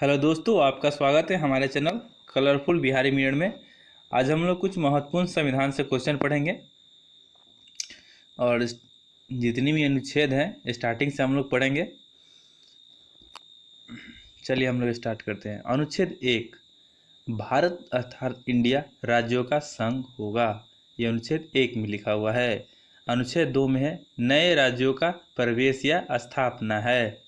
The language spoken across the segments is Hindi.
हेलो दोस्तों, आपका स्वागत है हमारे चैनल कलरफुल बिहारी मीडियम में। आज हम लोग कुछ महत्वपूर्ण संविधान से क्वेश्चन पढ़ेंगे और जितनी भी अनुच्छेद हैं स्टार्टिंग से हम लोग पढ़ेंगे। चलिए हम लोग स्टार्ट करते हैं। अनुच्छेद 1, भारत अर्थात इंडिया राज्यों का संघ होगा। ये अनुच्छेद 1 में लिखा हुआ है। अनुच्छेद 2 में है नए राज्यों का प्रवेश या स्थापना है।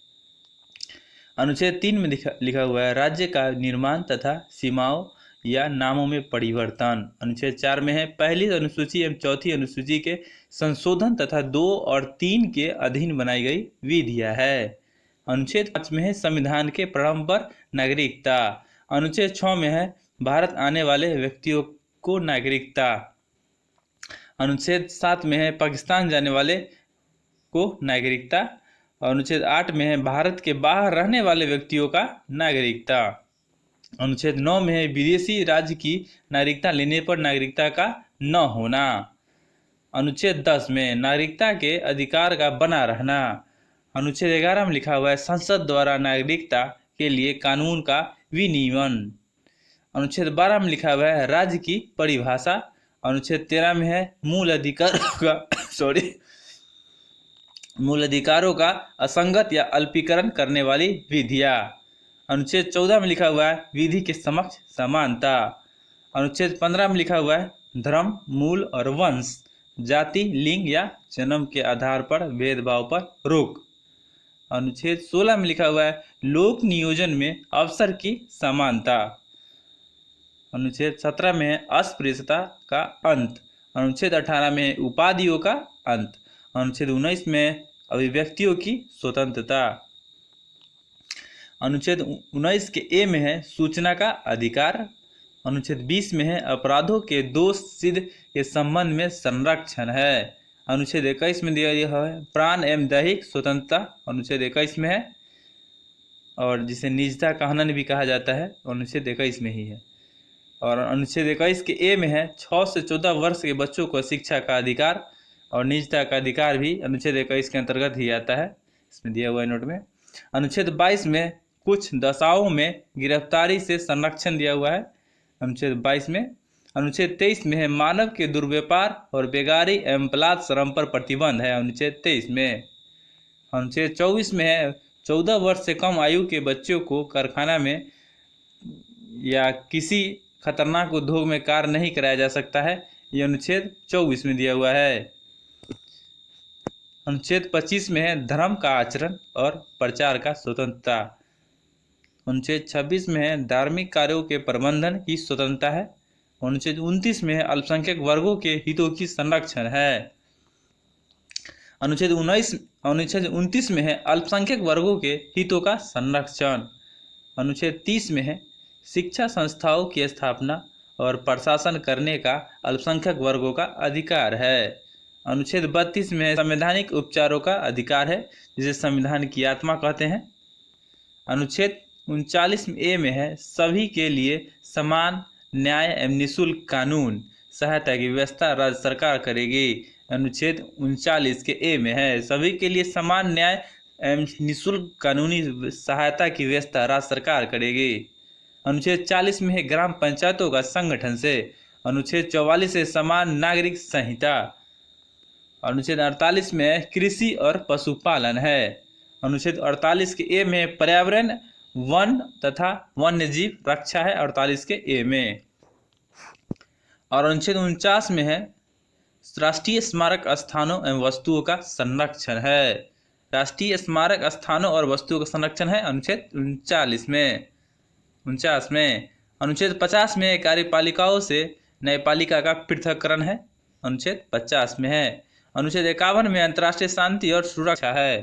अनुच्छेद 3 में लिखा हुआ है राज्य का निर्माण तथा सीमाओं या नामों में परिवर्तन। अनुच्छेद 4 में है पहली अनुसूची एवं चौथी अनुसूची के संशोधन तथा 2 और 3 के अधीन बनाई गई विधियां है। अनुच्छेद 5 में है संविधान के प्रारंभ पर नागरिकता। अनुच्छेद 6 में है भारत आने वाले व्यक्तियों को नागरिकता। अनुच्छेद 7 में है पाकिस्तान जाने वाले को नागरिकता। अनुच्छेद 8 में है भारत के बाहर रहने वाले व्यक्तियों का नागरिकता। अनुच्छेद 9 में है विदेशी राज्य की नागरिकता लेने पर नागरिकता का न होना। अनुच्छेद 10 में नागरिकता के अधिकार का बना रहना। अनुच्छेद 11 में लिखा हुआ है संसद द्वारा नागरिकता के लिए कानून का विनियमन। अनुच्छेद 12 में लिखा हुआ है राज्य की परिभाषा। अनुच्छेद 13 में है मूल अधिकारों का असंगत या अल्पीकरण करने वाली विधियां। अनुच्छेद 14 में लिखा हुआ है विधि के समक्ष समानता। अनुच्छेद 15 में लिखा हुआ है धर्म, मूल और वंश, जाति, लिंग या जन्म के आधार पर भेदभाव पर रोक। अनुच्छेद 16 में लिखा हुआ है लोक नियोजन में अवसर की समानता। अनुच्छेद 17 में है अस्पृश्यता का अंत। अनुच्छेद 18 में है उपाधियों का अंत। अनुच्छेद 19 में अभिव्यक्तियों की स्वतंत्रता। अनुच्छेद 19 के ए में है सूचना का अधिकार। अनुच्छेद 20 में है अपराधों के दोष सिद्ध के संबंध में संरक्षण है। अनुच्छेद 21 में दिया गया है प्राण एवं दैहिक स्वतंत्रता। अनुच्छेद 21 में है, और जिसे निजता का हनन भी कहा जाता है, अनुच्छेद 21 में ही है। और अनुच्छेद 21 के ए में है 6 से 14 वर्ष के बच्चों को शिक्षा का अधिकार और निजता का अधिकार भी अनुच्छेद 21 के अंतर्गत ही आता है, इसमें दिया हुआ है नोट में। अनुच्छेद 22 में कुछ दशाओं में गिरफ्तारी से संरक्षण दिया हुआ है, अनुच्छेद 22 में। अनुच्छेद 23 में है मानव के दुर्व्यापार और बेगारी एवं बलात् श्रम पर प्रतिबंध है, अनुच्छेद 23 में। अनुच्छेद 24 में है 14 वर्ष से कम आयु के बच्चों को कारखाना में या किसी खतरनाक उद्योग में कार्य नहीं कराया जा सकता है, ये अनुच्छेद 24 में दिया हुआ है। अनुच्छेद 25 में है धर्म का आचरण और प्रचार का स्वतंत्रता। अनुच्छेद 26 में है धार्मिक कार्यों के प्रबंधन की स्वतंत्रता है। अनुच्छेद 29 में है अल्पसंख्यक वर्गों के हितों की संरक्षण है। अनुच्छेद 29 में है अल्पसंख्यक वर्गों के हितों का संरक्षण। अनुच्छेद 30 में है शिक्षा संस्थाओं की स्थापना और प्रशासन करने का अल्पसंख्यक वर्गों का अधिकार है। अनुच्छेद 32 में संवैधानिक उपचारों का अधिकार है, जिसे संविधान की आत्मा कहते हैं। अनुच्छेद 39 ए में है सभी के लिए समान न्याय एवं निःशुल्क कानून सहायता की व्यवस्था राज्य सरकार करेगी। अनुच्छेद 39 के ए में है सभी के लिए समान न्याय एवं निःशुल्क कानूनी सहायता की व्यवस्था राज्य सरकार करेगी। अनुच्छेद 40 में है ग्राम पंचायतों का संगठन से। अनुच्छेद 44 से समान नागरिक संहिता। अनुच्छेद 48 में कृषि और पशुपालन है। अनुच्छेद 48 के ए में पर्यावरण, वन तथा वन्य जीव रक्षा है, 48 के ए में। और अनुच्छेद 49 में है राष्ट्रीय स्मारक स्थानों एवं वस्तुओं का संरक्षण है। राष्ट्रीय स्मारक स्थानों और वस्तुओं का संरक्षण है, अनुच्छेद 49 में। अनुच्छेद 50 में कार्यपालिकाओं से न्यायपालिका का पृथक्करण है, अनुच्छेद 50 में है। अनुच्छेद 51 में अंतर्राष्ट्रीय शांति और सुरक्षा है।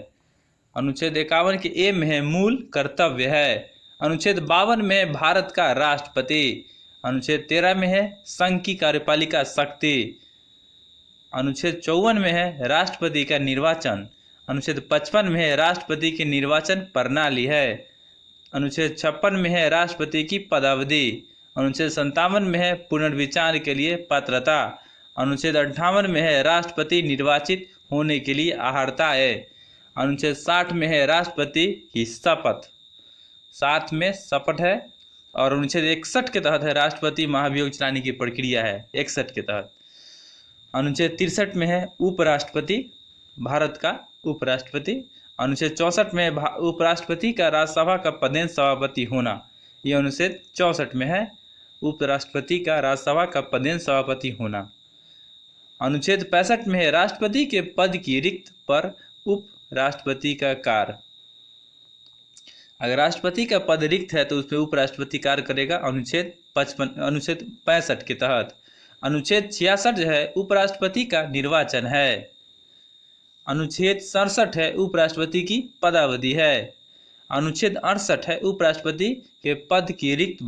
अनुच्छेद 51 के ए में है मूल कर्तव्य है। अनुच्छेद 52 में है भारत का राष्ट्रपति। अनुच्छेद 13 में है संघ की कार्यपालिका शक्ति। अनुच्छेद 54 में है राष्ट्रपति का निर्वाचन। अनुच्छेद 55 में है राष्ट्रपति की निर्वाचन प्रणाली है। अनुच्छेद 56 में है राष्ट्रपति की पदावधि। अनुच्छेद 57 में है पुनर्विचार के लिए पात्रता। अनुच्छेद 58 में है राष्ट्रपति निर्वाचित होने के लिए अहर्ता है। अनुच्छेद 60 में है राष्ट्रपति की शपथ। 7 में शपथ है और अनुच्छेद 61 के तहत है राष्ट्रपति महाभियोग चलाने की प्रक्रिया है 61 के तहत। अनुच्छेद 63 में है उपराष्ट्रपति, भारत का उपराष्ट्रपति। अनुच्छेद 64 में उपराष्ट्रपति का राज्यसभा का पदेन सभापति होना, यह अनुच्छेद 64 में है, उपराष्ट्रपति का राज्यसभा का पदेन सभापति होना। अनुच्छेद 65 में है राष्ट्रपति के पद की रिक्त पर उपराष्ट्रपति का कार्य। अगर राष्ट्रपति का पद रिक्त है तो उसमें उपराष्ट्रपति कार्य करेगा, अनुच्छेद 65 के तहत। अनुच्छेद 66 जो है उपराष्ट्रपति का निर्वाचन है। अनुच्छेद 67 है उपराष्ट्रपति की पदावधि है। अनुच्छेद 68 है उपराष्ट्रपति के पद की रिक्त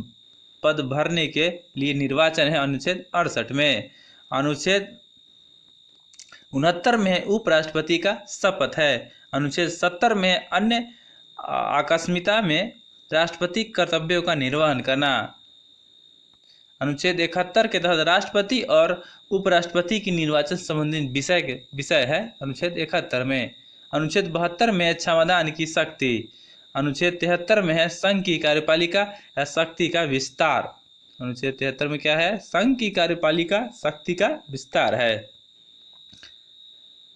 पद भरने के लिए निर्वाचन है, अनुच्छेद 68 में। अनुच्छेद 69 में है उपराष्ट्रपति का शपथ है। अनुच्छेद 70 में है अन्य आकस्मिकता में राष्ट्रपति कर्तव्यों का निर्वहन करना। अनुच्छेद 71 के तहत राष्ट्रपति और उपराष्ट्रपति की निर्वाचन संबंधी विषय है, अनुच्छेद 71 में। अनुच्छेद 72 में है क्षमादान की शक्ति। अनुच्छेद 73 में है संघ की कार्यपालिका या शक्ति का विस्तार। अनुच्छेद 73 में क्या है? संघ की कार्यपालिका शक्ति का विस्तार है।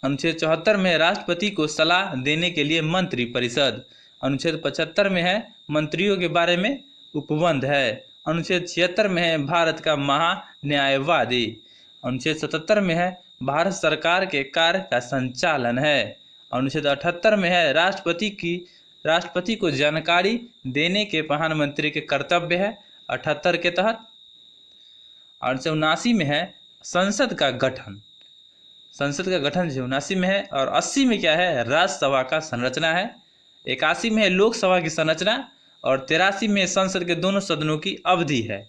अनुच्छेद 74 में राष्ट्रपति को सलाह देने के लिए मंत्री परिषद। अनुच्छेद 75 में है मंत्रियों के बारे में उपबंध है। अनुच्छेद 76 में है भारत का महान्यायवादी। अनुच्छेद 77 में है भारत सरकार के कार्य का संचालन है। अनुच्छेद 78 में है राष्ट्रपति को जानकारी देने के प्रधानमंत्री के कर्तव्य है, 78 के तहत। अनुच्छेद 79 में है संसद का गठन। संसद का गठन 79 में है। और 80 में क्या है? राज्यसभा का संरचना है। 81 में है लोकसभा की संरचना और 83 में संसद के दोनों सदनों की अवधि है।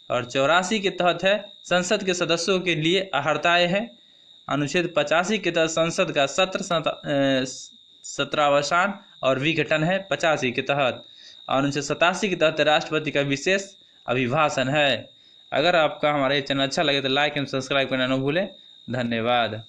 और 84 के तहत है संसद के सदस्यों के लिए अर्हताएं है। अनुच्छेद 85 के तहत संसद का सत्रावसान और विघटन है, 85 के तहत। और अनुच्छेद 87 के तहत राष्ट्रपति का विशेष अभिभाषण है। अगर आपका हमारा ये चैनल अच्छा लगे तो लाइक एवं सब्सक्राइब करना न भूलें। धन्यवाद।